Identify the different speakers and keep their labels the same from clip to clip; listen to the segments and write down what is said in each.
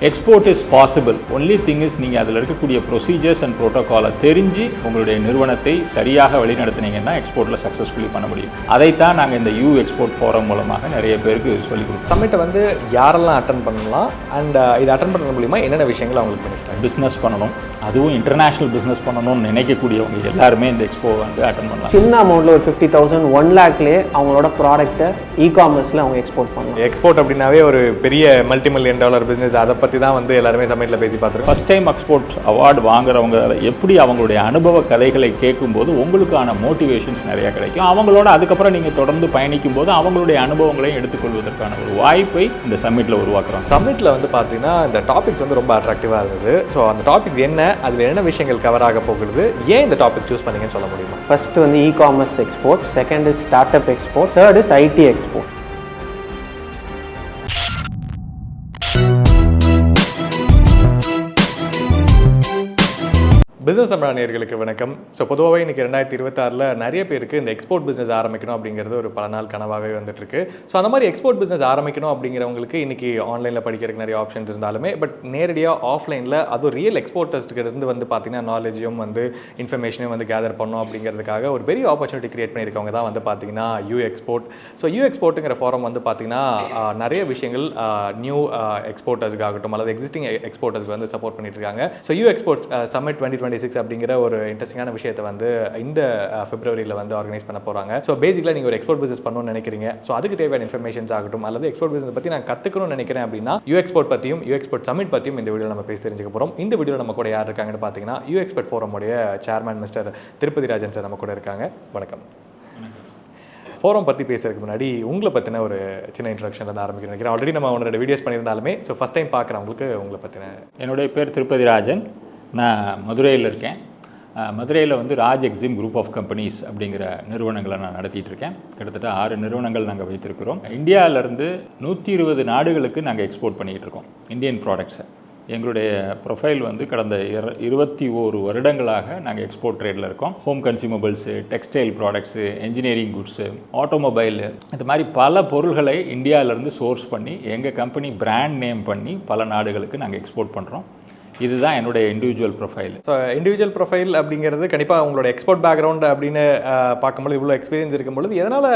Speaker 1: Export is possible. Only thing is நீங்கள் அதில் இருக்கக்கூடிய ப்ரொசீஜர்ஸ் அண்ட் ப்ரோட்டோகாலை தெரிஞ்சு உங்களுடைய நிறுவனத்தை சரியாக வழிநடத்தினீங்கன்னா எக்ஸ்போர்ட்டில் சக்ஸஸ்ஃபுல்லி பண்ண முடியும். அதைத்தான் நாங்கள் இந்த யூ எக்ஸ்போர்ட் ஃபோரம் மூலமாக நிறைய பேருக்கு சொல்லிக் கொடுப்போம்.
Speaker 2: சம்மிட்டை வந்து யாரெல்லாம் அட்டன் பண்ணலாம் அண்ட் இது அட்டன் பண்ணுறது மூலிமா என்னென்ன விஷயங்கள் அவங்களுக்கு பண்ணிட்டாங்க?
Speaker 1: பிஸ்னஸ் பண்ணணும், அதுவும் இன்டர்நேஷ்னல் பிஸ்னஸ் பண்ணணும்னு நினைக்கக்கூடியவங்க எல்லாருமே இந்த எக்ஸ்போ வந்து அட்டன் பண்ணலாம்.
Speaker 3: சின்ன அமௌண்ட்டில் ஒரு 50,000 1 lakhலேயே அவங்களோட ப்ராடக்ட்டை இ-காமர்ஸில் அவங்க எக்ஸ்போர்ட் பண்ணலாம்.
Speaker 2: எக்ஸ்போர்ட் அப்படின்னாவே ஒரு பெரிய $multi-million பிஸ்னஸ், அதை பற்றி தான் வந்து எல்லாருமே சம்மிட்டில் பேசி பார்த்துருக்கோம்.
Speaker 1: ஃபர்ஸ்ட் டைம் எக்ஸ்போர்ட் அவார்டு வாங்குறவங்க எப்படி அவங்களுடைய அனுபவ கதைகளை கேட்கும்போது உங்களுக்கான மோட்டிவேஷன்ஸ் நிறையா கிடைக்கும். அவங்களோட அதுக்கப்புறம் நீங்கள் தொடர்ந்து பயணிக்கும் போது அவங்களுடைய அனுபவங்களையும் எடுத்துக்கொள்வதற்கான ஒரு வாய்ப்பை இந்த சம்மிட்டில் உருவாக்குறோம்.
Speaker 2: சம்மிட்டில் வந்து பார்த்தீங்கன்னா இந்த டாபிக்ஸ் வந்து ரொம்ப அட்ராக்டிவாக இருந்தது. ஸோ அந்த டாபிக்ஸ் என்ன, அதில் என்ன விஷயங்கள் கவர் ஆக போகுது, ஏன் இந்த டாபிக் சூஸ் பண்ணீங்கன்னு சொல்ல முடியுமா?
Speaker 3: ஃபர்ஸ்ட் வந்து e-commerce export, second is start up export, third is IT export.
Speaker 2: Business நேயர்களுக்கு வணக்கம். ஸோ பொதுவாகவே இன்றைக்கி 2026 நிறைய பேருக்கு இந்த எக்ஸ்போர்ட் பிஸ்னஸ் ஆரம்பிக்கணும் அப்படிங்கிறது ஒரு பல நாள் கனவாகவே வந்துட்டுருக்கு. ஸோ அந்த மாதிரி எக்ஸ்போர்ட் பிஸ்னஸ் ஆரம்பிக்கணும் அப்படிங்கிறவங்களுக்கு இன்றைக்கி ஆன்லைனில் படிக்கிறதுக்கு நிறைய ஆப்ஷன்ஸ் இருந்தாலுமே பட் நேரடியாக ஆஃப்லைனில் அதுவும் ரியல் எக்ஸ்போர்ட்டர்ஸ்க்கு இருந்து வந்து பார்த்திங்கன்னா நாலேஜையும் வந்து இன்ஃபர்மேஷனையும் வந்து கேதர் பண்ணணும் அப்படிங்கிறதுக்காக ஒரு பெரிய ஆப்பர்ச்சுனிட்டி கிரியேட் பண்ணியிருக்கவங்க தான் வந்து பார்த்திங்கன்னா யூ எக்ஸ்போர்ட். ஸோ யூ எக்ஸ்போர்ட்டுங்கிற ஃபாரம் வந்து பார்த்திங்கன்னா நிறைய விஷயங்கள் நியூ எக்ஸ்போர்ட்டர்ஸ்க்காகட்டும் அல்லது எக்ஸிஸ்டிங் எக்ஸ்போர்ட்டர்ஸ்க்கு வந்து சப்போர்ட் பண்ணிட்டு இருக்காங்க. ஸோ யூ எக்ஸ்போர்ட் சம்மிட் 2026 அப்படிங்கிற ஒரு இன்ட்ரெஸ்டிங்கான விஷயத்தை வந்து இந்த பிப்ரவரியில் வந்து ஆர்கனைஸ் பண்ண போகிறாங்க. ஸோ பேசிக்கலாக நீங்கள் ஒரு எக்ஸ்போர்ட் பிஸ்னஸ் பண்ணணும்னு நினைக்கிறீங்க, ஸோ அதுக்கு தேவையான இன்ஃபர்மேஷன்ஸ் ஆகட்டும் அல்லது எக்ஸ்போர்ட் பிஸ்னஸ் பற்றி நான் கற்றுக்கணும்னு நினைக்கிறேன் அப்படின்னா யூ எக்ஸ்போர்ட் பற்றியும் யூ எக்ஸ்போர்ட் சம்மிட் பற்றியும் இந்த வீடியோ நம்ம பேசி தெரிஞ்சுக்க போகிறோம். இந்த வீடியோ நம்ம கூட யார் இருக்காங்கன்னு பார்த்தீங்கன்னா யூ எக்ஸ்போர்ட் ஃபோரமுடைய chairman mister Tirupati Rajan sir நம்ம கூட இருக்காங்க. வணக்கம். ஃபோரம் பற்றி பேசுறதுக்கு முன்னாடி உங்களை பற்றின ஒரு சின்ன இன்ட்ரடக்ஷன் வந்து ஆரம்பிக்கணும் நினைக்கிறேன். ஆல்ரெடி நம்ம ஒன்று 2 வீடியோஸ் பண்ணியிருந்தாலுமே ஸோ ஃபஸ்ட் டைம் பார்க்குறவங்களுக்கு உங்களை பற்றின.
Speaker 1: என்னுடைய பேர் திருப்பதி ராஜன். நான் மதுரையில் இருக்கேன். மதுரையில் வந்து Raj Exim group of companies அப்படிங்கிற நிறுவனங்களை நான் நடத்திட்டு இருக்கேன். கிட்டத்தட்ட 6 நிறுவனங்கள் நாங்கள் வைத்திருக்கிறோம். இந்தியாவிலேருந்து 120 நாடுகளுக்கு நாங்கள் எக்ஸ்போர்ட் பண்ணிகிட்டு இருக்கோம் இந்தியன் ப்ராடக்ட்ஸை. எங்களுடைய ப்ரொஃபைல் வந்து கடந்த 21 வருடங்களாக நாங்கள் எக்ஸ்போர்ட் ட்ரேடில் இருக்கோம். Home consumables, textile products, engineering goods, automobile, இது மாதிரி பல பொருள்களை இந்தியாவிலேருந்து சோர்ஸ் பண்ணி எங்கள் கம்பெனி பிராண்ட் நேம் பண்ணி பல நாடுகளுக்கு நாங்கள் எக்ஸ்போர்ட் பண்ணுறோம். இதுதான் என்னுடைய individual profile.
Speaker 2: So individual profile அப்படிங்கிறது கண்டிப்பாக உங்களோட எக்ஸ்போர்ட் பேக்ரவுண்ட் அப்படின்னு பார்க்கும்போது இவ்வளோ எக்ஸ்பீரியன்ஸ் இருக்கும்பொழுது எதனால்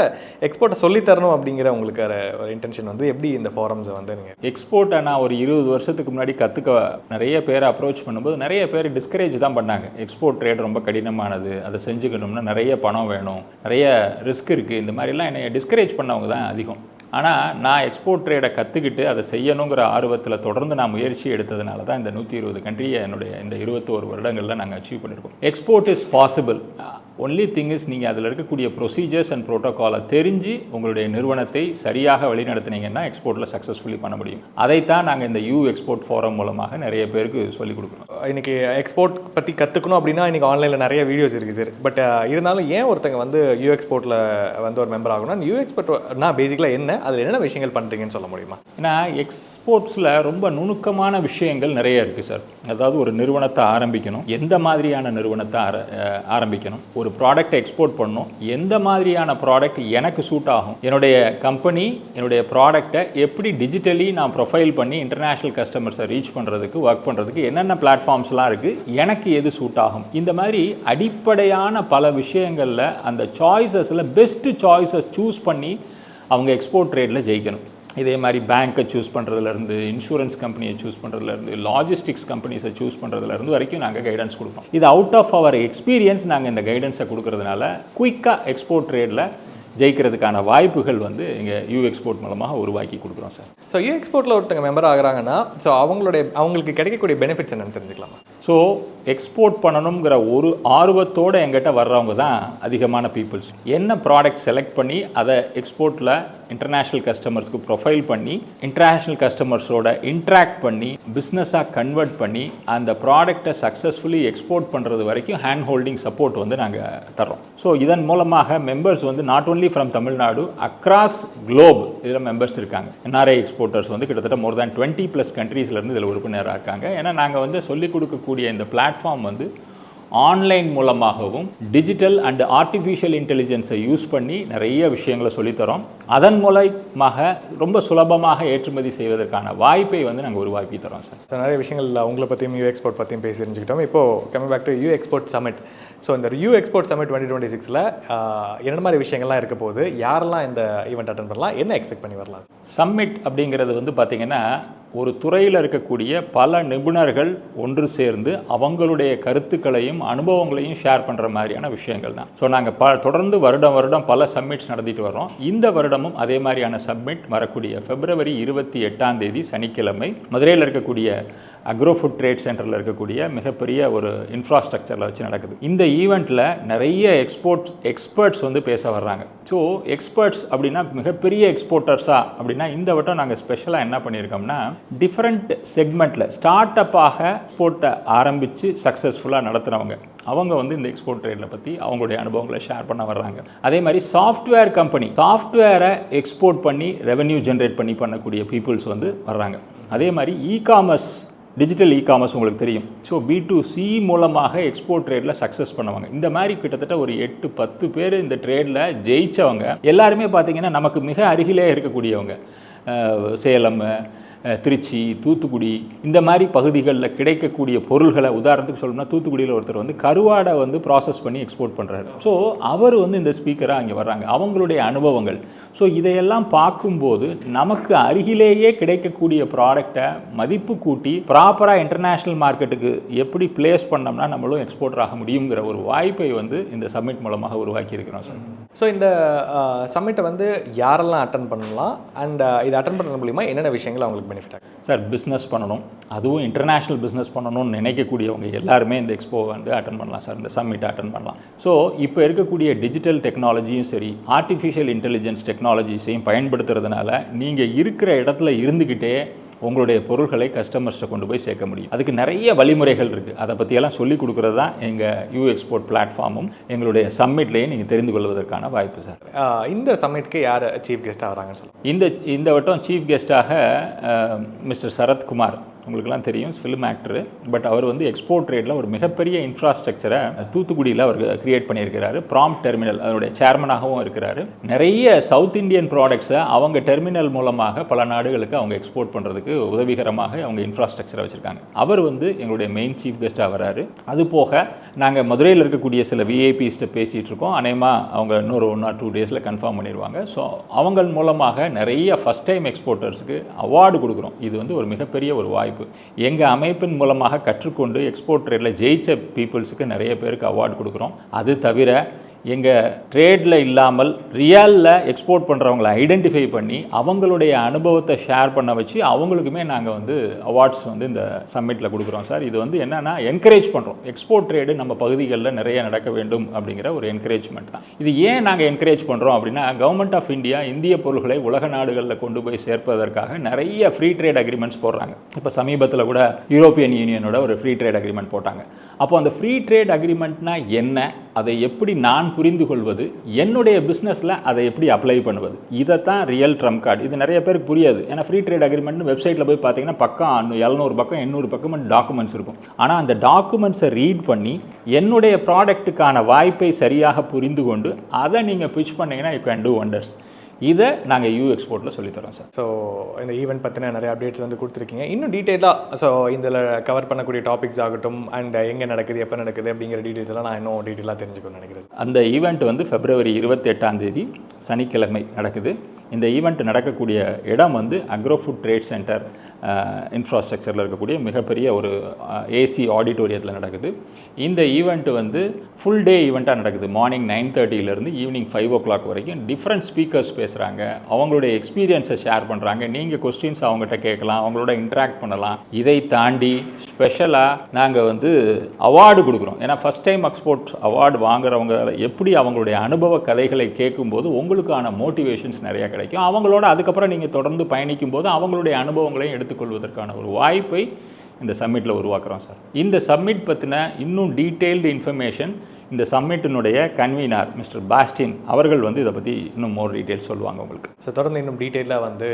Speaker 2: எக்ஸ்போர்ட்டை சொல்லித்தரணும் அப்படிங்கிற உங்களுக்கு ஒரு இன்டென்ஷன் வந்து எப்படி இந்த ஃபாரம்ஸை வந்து நீங்கள்
Speaker 1: எக்ஸ்போர்ட்டை நான் ஒரு 20 வருஷத்துக்கு முன்னாடி கற்றுக்க நிறைய பேர் அப்ரோச் பண்ணும்போது நிறைய பேர் டிஸ்கரேஜ் தான் பண்ணாங்க. எக்ஸ்போர்ட் ட்ரேட் ரொம்ப கடினமானது, அதை செஞ்சுக்கணும்னா நிறைய பணம் வேணும், நிறைய ரிஸ்க் இருக்குது, இந்த மாதிரிலாம் என்னை டிஸ்கரேஜ் பண்ணவங்க தான் அதிகம். ஆனால் நான் எக்ஸ்போர்ட் ட்ரேடை கற்றுக்கிட்டு அதை செய்யணுங்கிற ஆர்வத்தில் தொடர்ந்து நான் முயற்சி எடுத்ததுனால தான் இந்த 120 கண்ட்ரியை என்னுடைய இந்த 21 வருடங்களில் நாங்கள் அச்சீவ் பண்ணியிருக்கோம். Export is possible. Only thing is நீங்கள் அதில் இருக்கக்கூடிய ப்ரொசீஜர்ஸ் அண்ட் ப்ரோட்டோகாலை தெரிஞ்சு உங்களுடைய நிறுவனத்தை சரியாக வழிநடத்தினீங்கன்னா எக்ஸ்போர்ட்டில் சக்ஸஸ்ஃபுல்லி பண்ண முடியும். அதைத்தான் நாங்கள் இந்த யூ எக்ஸ்போர்ட் ஃபோரம் மூலமாக நிறைய பேருக்கு சொல்லிக் கொடுக்குறோம்.
Speaker 2: இன்றைக்கி எக்ஸ்போர்ட் பற்றி கற்றுக்கணும் அப்படின்னா இன்றைக்கி ஆன்லைனில் நிறைய வீடியோஸ் இருக்குது சார். பட் இருந்தாலும் ஏன் ஒருத்தங்க வந்து யூ எக்ஸ்போர்ட்டில் வந்து ஒரு மெம்பர் ஆகணும்? யூ எக்ஸ்போர்ட் நான் பேசிக்கலாக என்ன, அதில் என்னென்ன விஷயங்கள் பண்ணுறீங்கன்னு சொல்ல முடியுமா?
Speaker 1: ஏன்னா எக்ஸ்போர்ட்ஸில் ரொம்ப நுணுக்கமான விஷயங்கள் நிறைய இருக்குது சார். அதாவது ஒரு நிறுவனத்தை ஆரம்பிக்கணும், எந்த மாதிரியான நிறுவனத்தை ஆரம்பிக்கணும், ஒரு ப்ராடக்டை எக்ஸ்போர்ட் பண்ணணும், எந்த மாதிரியான ப்ராடக்ட் எனக்கு சூட் ஆகும், என்னுடைய கம்பெனி என்னுடைய ப்ராடக்டை எப்படி டிஜிட்டலி நான் ப்ரொஃபைல் பண்ணி இன்டர்நேஷ்னல் கஸ்டமர்ஸை ரீச் பண்ணுறதுக்கு ஒர்க் பண்ணுறதுக்கு என்னென்ன பிளாட்ஃபார்ம்ஸ்லாம் இருக்குது, எனக்கு எது சூட் ஆகும், இந்த மாதிரி அடிப்படையான பல விஷயங்களில் அந்த சாய்ஸஸில் பெஸ்ட்டு சாய்ஸஸ் சூஸ் பண்ணி அவங்க எக்ஸ்போர்ட் ட்ரேடில் ஜெயிக்கணும். இதே மாதிரி பேங்க்கை சூஸ் பண்ணுறதுலேருந்து, இன்சூரன்ஸ் கம்பெனியை சூஸ் பண்ணுறதுலேருந்து, லாஜிஸ்டிக்ஸ் கம்பெனிஸை சூஸ் பண்ணுறதுலேருந்து வரைக்கும் நாங்கள் கைடன்ஸ் கொடுப்போம். இது அவுட் ஆஃப் அவர் எக்ஸ்பீரியன்ஸ் நாங்கள் இந்த கைடன்ஸை கொடுக்கறதுனால குயிக்காக எக்ஸ்போர்ட் ட்ரேடில் ஜெயிக்கிறதுக்கான வாய்ப்புகள் வந்து இங்கே யூ எக்ஸ்போர்ட் மூலமாக உருவாக்கி கொடுக்குறோம் சார்.
Speaker 2: ஸோ யூ எக்ஸ்போர்ட்டில் ஒருத்தங்க மெம்பர் ஆகுறாங்கன்னா ஸோ அவங்களுக்கு கிடைக்கக்கூடிய பெனிஃபிட்ஸ் என்னன்னு தெரிஞ்சுக்கலாமா?
Speaker 1: ஸோ எக்ஸ்போர்ட் பண்ணணுங்கிற ஒரு ஆர்வத்தோடு எங்கிட்ட வர்றவங்க தான் அதிகமான பீப்புள்ஸ். என்ன ப்ராடக்ட் செலக்ட் பண்ணி அதை எக்ஸ்போர்ட்டில் இன்டர்நேஷ்னல் கஸ்டமர்ஸ்க்கு ப்ரொஃபைல் பண்ணி இன்டர்நேஷ்னல் கஸ்டமர்ஸோட இன்ட்ராக்ட் பண்ணி பிஸ்னஸாக கன்வெர்ட் பண்ணி அந்த ப்ராடக்டை சக்ஸஸ்ஃபுல்லி எக்ஸ்போர்ட் பண்ணுறது வரைக்கும் ஹேண்ட் ஹோல்டிங் சப்போர்ட் வந்து நாங்கள் தர்றோம். ஸோ இதன் மூலமாக மெம்பர்ஸ் வந்து not only from Tamil Nadu, across Globe இதில் மெம்பர்ஸ் இருக்காங்க. என்ஆர்ஐ எக்ஸ்போர்ட்டர்ஸ் வந்து கிட்டத்தட்ட மோர் தேன் 20+ கண்ட்ரீஸ்லேருந்து இதில் உறுப்பினராக இருக்காங்க. ஏன்னா நாங்கள் வந்து சொல்லிக் கொடுக்கக்கூடிய இந்த பிளாட்ஃபார்ம் வந்து ஆன்லைன் மூலமாகவும் டிஜிட்டல் அண்ட் ஆர்டிஃபிஷியல் இன்டெலிஜென்ஸை யூஸ் பண்ணி நிறைய விஷயங்களை சொல்லித்தரோம். அதன் மூலமாக ரொம்ப சுலபமாக ஏற்றுமதி செய்வதற்கான வாய்ப்பை வந்து நாங்கள் உருவாக்கி தரோம் சார்.
Speaker 2: ஸோ நிறைய விஷயங்கள் உங்களை பற்றியும் யூ எக்ஸ்போர்ட் பற்றியும் பேசி தெரிஞ்சுக்கிட்டோம். இப்போது coming back to U export summit. So இந்த யூ எக்ஸ்போர்ட் சமிட் 2026 என்ன மாதிரி விஷயங்கள்லாம் இருக்க போகுது, யாரெல்லாம் இந்த ஈவெண்ட் அட்டன் பண்ணலாம், என்ன எக்ஸ்பெக்ட் பண்ணி வரலாம்?
Speaker 1: சம்மிட் அப்படிங்கிறது வந்து பார்த்திங்கன்னா ஒரு துறையில் இருக்கக்கூடிய பல நிபுணர்கள் ஒன்று சேர்ந்து அவங்களுடைய கருத்துக்களையும் அனுபவங்களையும் ஷேர் பண்ணுற மாதிரியான விஷயங்கள் தான். ஸோ நாங்கள் தொடர்ந்து வருடம் பல சம்மிட்ஸ் நடத்திட்டு வரோம். இந்த வருடமும் அதே மாதிரியான சம்மிட் வரக்கூடிய February 28 சனிக்கிழமை மதுரையில் இருக்கக்கூடிய அக்ரோஃபுட் ட்ரேட் சென்டரில் இருக்கக்கூடிய மிகப்பெரிய ஒரு இன்ஃப்ராஸ்ட்ரக்சரில் வச்சு நடக்குது. இந்த ஈவெண்ட்டில் நிறைய எக்ஸ்பர்ட்ஸ் வந்து பேச வர்றாங்க. ஸோ எக்ஸ்பர்ட்ஸ் அப்படின்னா மிகப்பெரிய எக்ஸ்போர்ட்டர்ஸா அப்படின்னா இந்த வட்டம் நாங்கள் ஸ்பெஷலாக என்ன பண்ணியிருக்கோம்னா டிஃப்ரெண்ட் செக்மெண்ட்டில் ஸ்டார்ட் அப்பாக எக்ஸ்போர்ட்டை ஆரம்பித்து சக்ஸஸ்ஃபுல்லாக நடத்துகிறவங்க அவங்க வந்து இந்த எக்ஸ்போர்ட் ட்ரேடில் பற்றி அவங்களுடைய அனுபவங்களை ஷேர் பண்ண வர்றாங்க. அதே மாதிரி சாஃப்ட்வேர் கம்பெனி சாஃப்ட்வேரை எக்ஸ்போர்ட் பண்ணி ரெவென்யூ ஜென்ரேட் பண்ணக்கூடிய பீப்புள்ஸ் வந்து வர்றாங்க. அதே மாதிரி இகாமர்ஸ் டிஜிட்டல் இகாமர்ஸ் உங்களுக்கு தெரியும். ஸோ B2C மூலமாக எக்ஸ்போர்ட் ட்ரேடில் சக்ஸஸ் பண்ணுவாங்க. இந்த மாதிரி கிட்டத்தட்ட ஒரு 8-10 பேர் இந்த ட்ரேடில் ஜெயித்தவங்க எல்லாருமே பார்த்திங்கன்னா நமக்கு மிக அருகிலே இருக்கக்கூடியவங்க. சேலம், திருச்சி, தூத்துக்குடி இந்த மாதிரி பகுதிகளில் கிடைக்கக்கூடிய பொருள்களை உதாரணத்துக்கு சொல்லணும்னா தூத்துக்குடியில் ஒருத்தர் வந்து கருவாடை வந்து ப்ராசஸ் பண்ணி எக்ஸ்போர்ட் பண்ணுறாரு. ஸோ அவர் வந்து இந்த ஸ்பீக்கராக அங்கே வர்றாங்க, அவங்களுடைய அனுபவங்கள். ஸோ இதையெல்லாம் பார்க்கும்போது நமக்கு அருகிலேயே கிடைக்கக்கூடிய ப்ராடக்டை மதிப்பு கூட்டி ப்ராப்பராக இன்டர்நேஷ்னல் மார்க்கெட்டுக்கு எப்படி பிளேஸ் பண்ணோம்னா நம்மளும் எக்ஸ்போர்ட்டர் ஆக முடியுங்கிற ஒரு வாய்ப்பை வந்து இந்த சம்மிட் மூலமாக உருவாக்கி இருக்கிறோம் சார்.
Speaker 2: ஸோ இந்த சம்மிட்டை வந்து யாரெல்லாம் அட்டன் பண்ணலாம் அண்ட் இதை அட்டன் பண்ணுறது மூலிமா என்னென்ன விஷயங்கள் அவங்களுக்கு பெனிஃபிட் ஆகும்?
Speaker 1: சார் பிஸ்னஸ் பண்ணணும், அதுவும் இன்டர்நேஷ்னல் பிஸ்னஸ் பண்ணணும்னு நினைக்கக்கூடியவங்க எல்லாருமே இந்த எக்ஸ்போ வந்து அட்டன் பண்ணலாம் சார், இந்த சம்மிட்டை அட்டன் பண்ணலாம். ஸோ இப்போ இருக்கக்கூடிய டிஜிட்டல் டெக்னாலஜியும் சரி ஆர்டிஃபிஷியல் இன்டெலிஜென்ஸ் டெக்னாலஜிஸையும் பயன்படுத்துறதுனால நீங்கள் இருக்கிற இடத்துல இருந்துக்கிட்டே உங்களுடைய பொருட்களை கஸ்டமர்ஸ்ட்டை கொண்டு போய் சேர்க்க முடியும். அதுக்கு நிறைய வழிமுறைகள் இருக்குது. அதை பற்றியெல்லாம் சொல்லிக் கொடுக்குறது தான் எங்கள் யூ எக்ஸ்போர்ட் பிளாட்ஃபார்மும் எங்களுடைய சம்மிட்லேயே நீங்கள் தெரிந்து கொள்வதற்கான வாய்ப்பு சார்.
Speaker 2: இந்த சம்மிட்க்கு யார் சீஃப் கெஸ்ட்டாக வராங்கன்னு சொல்லுங்கள்.
Speaker 1: இந்த வட்டம் சீஃப் கெஸ்ட்டாக மிஸ்டர் சரத்குமார், உங்களுக்குலாம் தெரியும், ஃபிலிம் ஆக்டரு. பட் அவர் வந்து எக்ஸ்போர்ட் ட்ரேடில் ஒரு மிகப்பெரிய இன்ஃப்ராஸ்ட்ரக்சரை தூத்துக்குடியில் அவர் கிரியேட் பண்ணியிருக்கிறாரு. ப்ராம்ப்ட் டெர்மினல் அதனுடைய சேர்மனாகவும் இருக்கிறாரு. நிறைய சவுத் இந்தியன் ப்ராடக்ட்ஸை அவங்க டெர்மினல் மூலமாக பல நாடுகளுக்கு அவங்க எக்ஸ்போர்ட் பண்ணுறதுக்கு உதவிகரமாக அவங்க இன்ஃப்ராஸ்ட்ரக்சரை வச்சுருக்காங்க. அவர் வந்து எங்களுடைய மெயின் சீஃப் கெஸ்ட்டாக வராரு. அது போக நாங்கள் மதுரையில் இருக்கக்கூடிய சில விஐபிஸ்ட்டை பேசிகிட்டு இருக்கோம். அநேகமாக அவங்க இன்னொரு 1 or 2 days கன்ஃபார்ம் பண்ணிடுவாங்க. ஸோ அவங்க மூலமாக நிறைய ஃபஸ்ட் டைம் எக்ஸ்போர்ட்டர்ஸுக்கு அவார்டு கொடுக்குறோம். இது வந்து ஒரு மிகப்பெரிய ஒரு வாய்ப்பு. எங்கள் அமைப்பின் மூலமாக கற்றுக்கொண்டு எக்ஸ்போர்ட் ட்ரேடில் ஜெயிச்ச பீப்புள்ஸுக்கு நிறைய பேருக்கு அவார்டு கொடுக்குறோம். அது தவிர எங்கள் ட்ரேடில் இல்லாமல் ரியலில் எக்ஸ்போர்ட் பண்ணுறவங்களை ஐடென்டிஃபை பண்ணி அவங்களுடைய அனுபவத்தை ஷேர் பண்ண வச்சு அவங்களுக்குமே நாங்கள் வந்து அவார்ட்ஸ் வந்து இந்த சம்மிட்டில் கொடுக்குறோம் சார். இது வந்து என்னென்னா என்கரேஜ் பண்ணுறோம். எக்ஸ்போர்ட் ட்ரேடு நம்ம பகுதிகளில் நிறைய நடக்க வேண்டும் அப்படிங்கிற ஒரு என்கரேஜ்மெண்ட் தான். இது ஏன் நாங்கள் என்கரேஜ் பண்ணுறோம் அப்படின்னா கவர்மெண்ட் ஆஃப் இந்தியா இந்திய பொருட்களை உலக நாடுகளில் கொண்டு போய் சேர்ப்பதற்காக நிறைய ஃப்ரீ ட்ரேட் அக்ரிமெண்ட்ஸ் போடுறாங்க. இப்போ சமீபத்தில் கூட யூரோப்பியன் யூனியனோட ஒரு ஃப்ரீ ட்ரேட் அக்ரிமெண்ட் போட்டாங்க. அப்போ அந்த ஃப்ரீ ட்ரேட் அக்ரிமெண்ட்னா என்ன, அதை எப்படி நான் புரிந்து கொள்வது, என்னுடைய பிஸ்னஸில் அதை எப்படி அப்ளை பண்ணுவது, இதைத்தான் ரியல் ட்ரம்ப் கார்டு. இது நிறைய பேருக்கு புரியாது. ஏன்னா ஃப்ரீ ட்ரேட் அக்ரிமெண்ட் வெப்சைட்டில் போய் பார்த்தீங்கன்னா பக்கம் 700 பக்கம் 800 பக்கம் டாக்குமெண்ட்ஸ் இருக்கும். ஆனால் அந்த டாக்குமெண்ட்ஸை ரீட் பண்ணி என்னுடைய ப்ராடக்ட்டுக்கான வாய்ப்பை சரியாக புரிந்து கொண்டு அதை நீங்கள் பிச் பண்ணிங்கன்னா யூ கேன் டூ வண்டர்ஸ். இதை நாங்கள் யூ எக்ஸ்போர்ட்டில் சொல்லித்தரோம் சார்.
Speaker 2: ஸோ இந்த ஈவெண்ட் பற்றின நிறைய அப்டேட்ஸ் வந்து கொடுத்துருக்கீங்க. இன்னும் டீட்டெயிலாக ஸோ இதில் கவர் பண்ணக்கூடிய டாபிக்ஸ் ஆகட்டும் அண்ட் எங்கே நடக்குது, எப்போ நடக்குது அப்படிங்கிற டீட்டெயில்ஸ் எல்லாம் நான் இன்னும் டீட்டெயிலாக தெரிஞ்சுக்கணும்னு நினைக்கிறேன்.
Speaker 1: அந்த ஈவெண்ட் வந்து February 28 சனிக்கிழமை நடக்குது. இந்த ஈவெண்ட் நடக்கக்கூடிய இடம் வந்து அக்ரோஃபுட் ட்ரேட் சென்டர் இன்ஃப்ராஸ்ட்ரக்சரில் இருக்கக்கூடிய மிகப்பெரிய ஒரு ஏசி ஆடிட்டோரியத்தில் நடக்குது. இந்த ஈவெண்ட் வந்து ஃபுல் டே ஈவெண்ட்டாக நடக்குது. மார்னிங் 9:30 ஈவினிங் 5 o'clock வரைக்கும் டிஃப்ரெண்ட் ஸ்பீக்கர்ஸ் பேசுகிறாங்க, அவங்களுடைய எக்ஸ்பீரியன்ஸை ஷேர் பண்ணுறாங்க. நீங்கள் கொஸ்டின்ஸ் அவங்ககிட்ட கேட்கலாம், அவங்களோட இன்ட்ராக்ட் பண்ணலாம். இதை தாண்டி ஸ்பெஷலாக நாங்கள் வந்து அவார்டு கொடுக்குறோம். ஏன்னா ஃபஸ்ட் டைம் எக்ஸ்போர்ட் அவார்டு வாங்குறவங்க எப்படி அவங்களுடைய அனுபவ கதைகளை கேட்கும்போது உங்களுக்கான மோட்டிவேஷன்ஸ் நிறையா கிடைக்கும். அவங்களோட அதுக்கப்புறம் நீங்கள் தொடர்ந்து பயணிக்கும் போது அவங்களுடைய அனுபவங்களையும் எடுத்துக்கொள்வதற்கான ஒரு வாய்ப்பை இந்த சம்மிட்டில் உருவாக்குறோம் சார். இந்த சம்மிட் பற்றின இன்னும் டீட்டெயில்டு இன்ஃபர்மேஷன் இந்த சம்மிட்டினுடைய கன்வீனர் மிஸ்டர் பாஸ்டின் அவர்கள் வந்து இதை பற்றி இன்னும் மோர் டீட்டெயில்ஸ் சொல்லுவாங்க உங்களுக்கு.
Speaker 2: ஸோ தொடர்ந்து இன்னும் டீட்டெயிலாக வந்து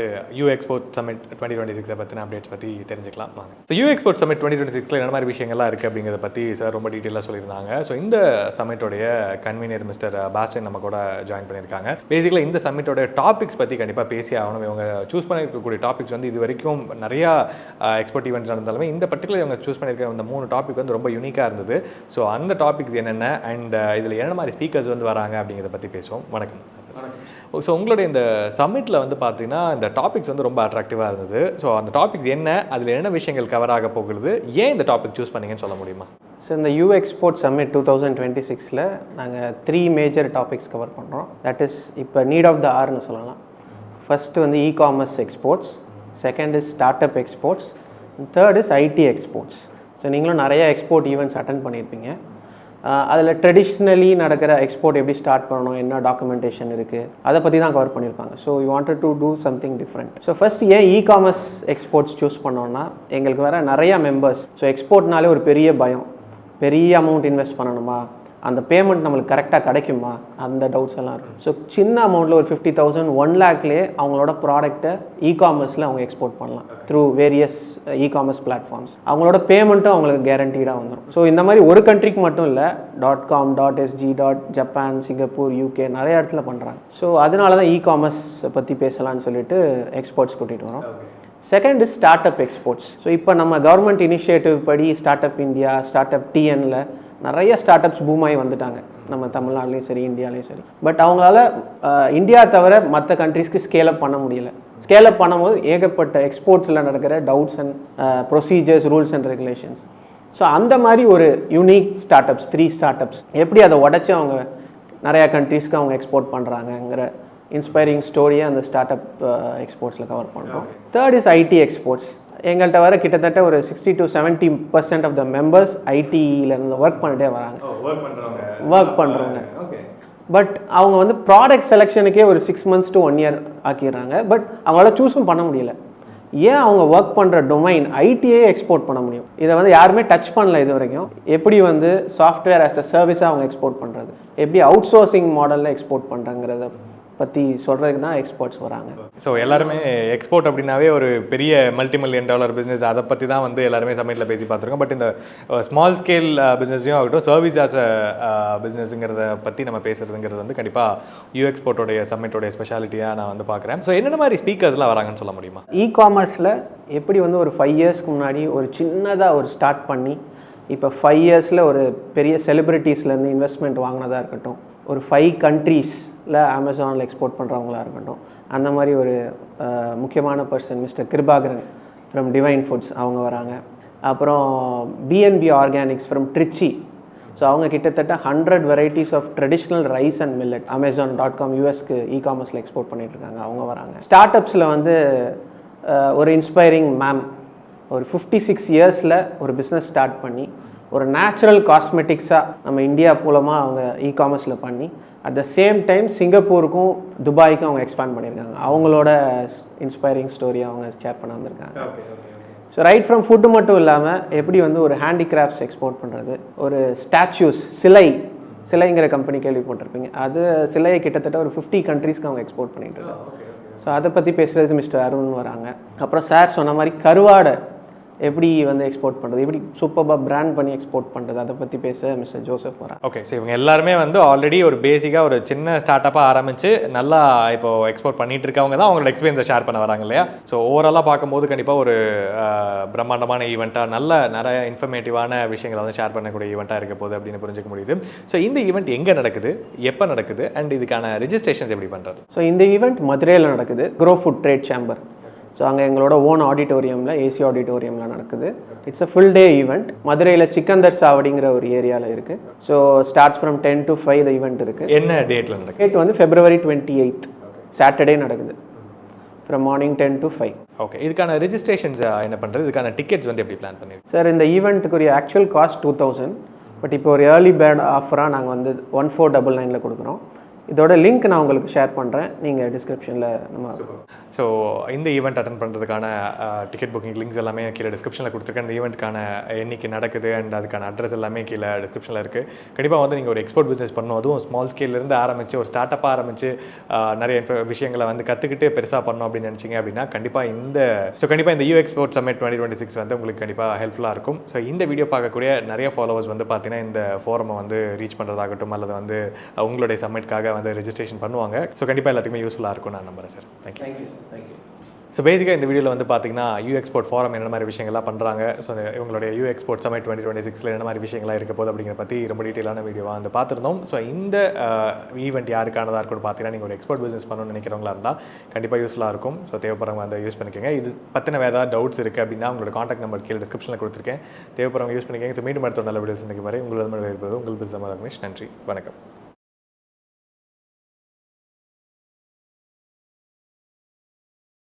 Speaker 2: எக்ஸ்போர்ட் சமிட் 2026 பற்றின அப்டேட்ஸ் பற்றி தெரிஞ்சுக்கலாம் வாங்க. ஸோ எக்ஸ்போர்ட் சமிட் 2026 என்ன மாதிரி விஷயங்கள்லாம் இருக்குது அப்படிங்கிறத பற்றி சார் ரொம்ப டீட்டெயிலாக சொல்லியிருந்தாங்க. ஸோ இந்த சமிட்டோடைய கன்வீனர் மிஸ்டர் பாஸ்டின் நம்ம கூட ஜாயின் பண்ணியிருக்காங்க. பேசிக்கலாக இந்த சமிட்டோட டாபிக்ஸ் பற்றி கண்டிப்பாக பேசி ஆகணும். இவங்க சூஸ் பண்ணியிருக்கக்கூடிய டாபிக்ஸ் வந்து இது வரைக்கும் நிறையா எக்ஸ்போர்ட் ஈவெண்ட்ஸ் நடந்தாலுமே இந்த பர்டிகுலர் இவங்க சூஸ் பண்ணியிருக்க இந்த 3 டாபிக் வந்து ரொம்ப யூனிக்காக இருந்தது. ஸோ அந்த டாபிக்ஸ் என்னென்ன அண்ட் இதில் என்ன மாதிரி ஸ்பீக்கர்ஸ் வந்து வராங்க அப்படிங்கிறத பற்றி பேசுவோம். வணக்கம். ஸோ உங்களுடைய இந்த சம்மிட்டில் வந்து பார்த்தீங்கன்னா இந்த டாபிக்ஸ் வந்து ரொம்ப அட்ராக்டிவாக இருந்தது. ஸோ அந்த டாபிக்ஸ் என்ன, அதில் என்ன விஷயங்கள் கவர் ஆக போகுது, ஏன் இந்த டாபிக் சூஸ் பண்ணீங்கன்னு சொல்ல முடியுமா?
Speaker 3: ஸோ இந்த எக்ஸ்போர்ட் சம்மிட் 2026 நாங்கள் 3 மேஜர் டாபிக்ஸ் கவர் பண்ணுறோம். தட் இஸ் இப்போ நீட் ஆஃப் த ஆர்னு சொல்லலாம். ஃபஸ்ட்டு வந்து e-commerce exports, second is start up exports, third is IT exports. So நீங்களும் நிறைய எக்ஸ்போர்ட் ஈவெண்ட்ஸ் அட்டன் பண்ணியிருப்பீங்க. அதில் ட்ரெடிஷ்னலி நடக்கிற எக்ஸ்போர்ட் எப்படி ஸ்டார்ட் பண்ணணும், என்ன டாக்குமெண்டேஷன் இருக்குது, அதை பற்றி தான் கவர் பண்ணியிருப்பாங்க. So you wanted to do something different. So first ஏன் இ-காமர்ஸ் எக்ஸ்போர்ட்ஸ் சூஸ் பண்ணோன்னா, எங்களுக்கு வர நிறையா மெம்பர்ஸ். ஸோ எக்ஸ்போர்ட்னாலே ஒரு பெரிய பயம், பெரிய அமௌண்ட் இன்வெஸ்ட் பண்ணணுமா, அந்த பேமெண்ட் நம்மளுக்கு கரெக்டாக கிடைக்குமா, அந்த டவுட்ஸ் எல்லாம் இருக்கும். ஸோ சின்ன அமௌண்ட்டில் ஒரு 50,000 1 lakhலேயே அவங்களோட ப்ராடக்ட்டை இ-காமர்ஸில் அவங்க எக்ஸ்போர்ட் பண்ணலாம் த்ரூ வேரியஸ் இ-காமர்ஸ் பிளாட்ஃபார்ம்ஸ். அவங்களோட பேமெண்ட்டும் அவங்களுக்கு கேரண்டீடாக வந்துடும். ஸோ இந்த மாதிரி ஒரு கண்ட்ரிக்கு மட்டும் இல்லை, .com, .sg, Japan, Singapore, UK நிறைய இடத்துல பண்ணுறாங்க. ஸோ அதனால தான் இ-காமர்ஸ் பற்றி பேசலான்னு சொல்லிட்டு எக்ஸ்போர்ட்ஸ் கூட்டிகிட்டு வரோம். Second is start up exports. So இப்போ நம்ம கவர்மெண்ட் இனிஷியேட்டிவ் படி start up India, start up டிஎன்ல நிறைய ஸ்டார்ட் அப்ஸ் பூமாகி வந்துட்டாங்க, நம்ம தமிழ்நாட்டிலையும் சரி இந்தியாலையும் சரி. பட் அவங்களால இந்தியா தவிர மற்ற கண்ட்ரீஸ்க்கு ஸ்கேல் அப் பண்ண முடியல. ஸ்கேல் அப் பண்ணும்போது ஏகப்பட்ட எக்ஸ்போர்ட்ஸில் நடக்கிற doubts and procedures, rules and regulations. So அந்த மாதிரி ஒரு unique start ups, 3 start ups எப்படி அதை உடச்சி அவங்க நிறையா கண்ட்ரீஸ்க்கு அவங்க எக்ஸ்போர்ட் பண்ணுறாங்கங்கிற இன்ஸ்பைரிங் ஸ்டோரியை அந்த ஸ்டார்ட் அப் எக்ஸ்போர்ட்ஸில் கவர் பண்ணுறோம். Third is IT exports. எங்கள்கிட்ட வர கிட்டத்தட்ட ஒரு 60 to 70% ஆஃப் த மெம்பர்ஸ் ஐடியிலேருந்து ஒர்க் பண்ணிட்டே வராங்க, ஒர்க் பண்ணுறவங்க. பட் அவங்க வந்து ப்ராடக்ட் செலெக்ஷனுக்கே ஒரு 6 months to 1 year ஆக்கிடுறாங்க. பட் அவங்களால சூஸும் பண்ண முடியல. ஏன் அவங்க ஒர்க் பண்ணுற டொமைன் ஐடியே எக்ஸ்போர்ட் பண்ண முடியும், இதை வந்து யாருமே டச் பண்ணல இது வரைக்கும். எப்படி வந்து சாஃப்ட்வேர் ஆஸ் அ சர்வீஸாக அவங்க எக்ஸ்போர்ட் பண்ணுறது, எப்படி அவுட் சோர்சிங் மாடலில் எக்ஸ்போர்ட் பண்ணுறங்கிறத பற்றி சொல்கிறதுக்கு தான் எக்ஸ்போர்ட்ஸ் வராங்க.
Speaker 2: ஸோ எல்லாருமே எக்ஸ்போர்ட் அப்படின்னாவே ஒரு பெரிய $multi-million பிஸ்னஸ், அதை பற்றி தான் வந்து எல்லாருமே சமையலில் பேசி பார்த்துருக்கோம். பட் இந்த ஸ்மால் ஸ்கேல் பிஸ்னஸ்லையும் ஆகட்டும், சர்வீஸ் ஆஸ் அ பிஸ்னஸுங்கிறத பற்றி நம்ம பேசுகிறதுங்கிறது வந்து கண்டிப்பாக எக்ஸ்போர்ட்டோடைய சம்மிட்டோடைய ஸ்பெஷாலிட்டியாக நான் வந்து பார்க்குறேன். ஸோ என்னென்ன மாதிரி ஸ்பீக்கர்ஸ்லாம் வராங்கன்னு சொல்ல முடியுமா?
Speaker 3: இ-காமர்ஸில் எப்படி வந்து ஒரு 5 yearsக்கு முன்னாடி ஒரு சின்னதாக ஒரு ஸ்டார்ட் பண்ணி இப்போ 5 yearsல ஒரு பெரிய செலிப்ரிட்டிஸ்லேருந்து இன்வெஸ்ட்மெண்ட் வாங்கினதாக இருக்கட்டும், ஒரு 5 countries அமேசானில் எக்ஸ்போர்ட் பண்ணுறவங்களா இருக்கட்டும், அந்த மாதிரி ஒரு முக்கியமான person mister Kirubakaran from Divine Foods அவங்க வராங்க. அப்புறம் BNB Organics from Trichy. So அவங்க கிட்டத்தட்ட 100 varieties of traditional rice and millets Amazon.com USக்கு இ-காமர்ஸில் எக்ஸ்போர்ட் பண்ணிகிட்ருக்காங்க, அவங்க வராங்க. ஸ்டார்ட் அப்ஸில் வந்து ஒரு இன்ஸ்பைரிங் மேம் ஒரு 56 yearsல ஒரு பிஸ்னஸ் ஸ்டார்ட் பண்ணி ஒரு நேச்சுரல் காஸ்மெட்டிக்ஸாக நம்ம இந்தியா மூலமாக அவங்க இ-காமர்ஸில் பண்ணி அட் த சேம் டைம் சிங்கப்பூருக்கும் துபாய்க்கும் அவங்க எக்ஸ்பேண்ட் பண்ணியிருக்காங்க. அவங்களோட இன்ஸ்பைரிங் ஸ்டோரி அவங்க ஷேர் பண்ண வந்திருக்காங்க. ஸோ ரைட் ஃப்ரம் ஃபுட்டு மட்டும் இல்லாமல் எப்படி வந்து ஒரு ஹேண்டிகிராஃப்ட்ஸ் எக்ஸ்போர்ட் பண்ணுறது, ஒரு ஸ்டாச்சூஸ், சிலைங்கிற கம்பெனி கேள்விப்பட்டிருப்பீங்க, அது சிலையை கிட்டத்தட்ட ஒரு 50 countriesக்கு அவங்க எக்ஸ்போர்ட் பண்ணிட்டு இருக்காங்க. ஸோ அதை பற்றி பேசுகிறதுக்கு மிஸ்டர் அருண் வராங்க. அப்புறம் சார் சொன்ன மாதிரி கருவாடை எப்படி வந்து எக்ஸ்போர்ட் பண்ணுறது, எப்படி சூப்பராக பிராண்ட் பண்ணி எக்ஸ்போர்ட் பண்ணுறது, அதை பற்றி பேச மிஸ்டர் ஜோசப் வராங்க.
Speaker 2: ஓகே, ஸோ இவங்க எல்லாருமே வந்து ஆல்ரெடி ஒரு பேசிக்காக ஒரு சின்ன ஸ்டார்ட் அப்பாக ஆரம்பித்து நல்லா இப்போ எக்ஸ்போர்ட் பண்ணிட்டு இருக்கவங்க தான் அவங்களோட எக்ஸ்பீரியன்ஸை ஷேர் பண்ண வராங்க இல்லையா? ஸோ ஓவராலாக பார்க்கும்போது கண்டிப்பாக ஒரு பிரம்மாண்டமான ஈவெண்ட்டாக நிறைய இன்ஃபர்மேட்டிவான விஷயங்களை வந்து ஷேர் பண்ணக்கூடிய ஈவெண்ட்டாக இருக்க போகுது அப்படின்னு புரிஞ்சுக்க முடியுது. ஸோ இந்த ஈவெண்ட் எங்கே நடக்குது, எப்போ நடக்குது அண்ட் இதுக்கான ரெஜிஸ்ட்ரேஷன்ஸ் எப்படி பண்ணுறது?
Speaker 3: ஸோ இந்த ஈவெண்ட் மதுரையில் நடக்குது, grow food trade chamber. So அங்கே எங்களோட ஓன் ஆடிட்டோரியமில், ஏசி ஆடிட்டோரியமில் நடக்குது. It's a full day event. மதுரையில் சிக்கந்தர் சாவடிங்கிற ஒரு ஏரியாவில் இருக்குது. So starts from 10 to 5 the event இருக்குது.
Speaker 2: என்ன டேட்டில் நடக்குது?
Speaker 3: டேட் வந்து February 28th சாட்டர்டே நடக்குது, ஃப்ரம் மார்னிங் 10 to 5.
Speaker 2: ஓகே, இதுக்கான ரெஜிஸ்ட்ரேஷன்ஸ் என்ன பண்ணுறது, இதுக்கான டிக்கெட்ஸ் வந்து எப்படி பிளான் பண்ணிருக்கோம்?
Speaker 3: சார் இந்த ஈவெண்ட்டுக்குரிய ஆக்சுவல் காஸ்ட் 2000, பட் இப்போ ஒரு ஏர்லி பேர்ட் ஆஃபராக நாங்கள் வந்து 1499 கொடுக்குறோம். இதோட லிங்க் நான் உங்களுக்கு ஷேர் பண்ணுறேன், நீங்கள் டிஸ்கிரிப்ஷனில் நம்ம.
Speaker 2: ஸோ இந்த ஈவெண்ட் அட்டன் பண்ணுறதுக்கான டிக்கெட் புக்கிங் லிங்க்ஸ் எல்லாமே கீழே டிஸ்கிரிப்ஷனில் கொடுத்துருக்கேன். இந்த ஈவெண்ட்டுக்கான என்னைக்கு நடக்குது அண்ட் அதுக்கான அட்ரஸ் எல்லாமே கீழே டிஸ்கிரிப்ஷனில் இருக்குது. கண்டிப்பாக வந்து நீங்கள் ஒரு எக்ஸ்போர்ட் பிஸ்னஸ் பண்ணணும், அதுவும் ஸ்மால் ஸ்கேல்லேருந்து ஆரம்பித்து ஒரு ஸ்டார்ட் அப்பாக ஆரம்பித்து நிறைய விஷயங்களை வந்து கற்றுக்கிட்டு பெருசாக பண்ணணும் அப்படின்னு நினச்சிங்க அப்படின்னா கண்டிப்பாக இந்த யூ எக்ஸ்போர்ட் சமிட் 2026 வந்து உங்களுக்கு கண்டிப்பாக ஹெல்ப்ஃபுல்லாக இருக்கும். ஸோ இந்த வீடியோ பார்க்கக்கூடிய நிறைய ஃபாலோவர்ஸ் வந்து பார்த்தீங்கன்னா இந்த ஃபோரமை வந்து ரீச் பண்ணுறதாகட்டும் அல்லது வந்து உங்களுடைய சம்மிட்காக வந்து ரெஜிஸ்ட்ரேஷன் பண்ணுவாங்க. ஸோ கண்டிப்பாக எல்லாத்துக்குமே யூஸ்ஃபுல்லாக இருக்கும் நான் நம்புறேன் சார். தேங்க்யூ. ஸோ பேசிக்காக இந்த வீடியோவில் வந்து பார்த்தீங்கன்னா யூ எக்ஸ்போர்ட் ஃபோரம் என்ன மாதிரி விஷயங்கள்லாம் பண்ணுறாங்க, ஸோ இவங்களுடைய யூ எக்ஸ்போர்ட் சமிட் 2026 என்ன மாதிரி விஷயங்கள்லாம் இருக்க போகுது அப்படிங்கிற பற்றி ரொம்ப டீட்டெயிலான வீடியோவாக வந்து பார்த்துருந்தோம். ஸோ இந்த ஈவெண்ட் யாருக்கானதாக இருக்கும்னு பார்த்தீங்கன்னா நீங்கள் ஒரு எக்ஸ்போர்ட் பிஸ்னஸ் பண்ணணும்னு நினைக்கிறவங்களா இருந்தால் கண்டிப்பாக யூஸ்ஃபுல்லாக இருக்கும். ஸோ தேவைப்படுறவங்க வந்து யூஸ் பண்ணிக்கோங்க. இது பற்றின ஏதாவது டவுட்ஸ் இருக்குது அப்படின்னா உங்களோட காண்டாக்ட் நம்பர் கீழே டிஸ்கிரிப்ஷனில் கொடுத்துருக்கேன். தேவைப்படுறவங்க யூஸ் பண்ணிக்கோங்க. ஸோ மீண்டும் அடுத்த நல்ல வீடியோஸ் இன்றைக்கு வரை உங்களோட உங்கள் பிஸ்னஸ் ரமேஷ். நன்றி, வணக்கம்.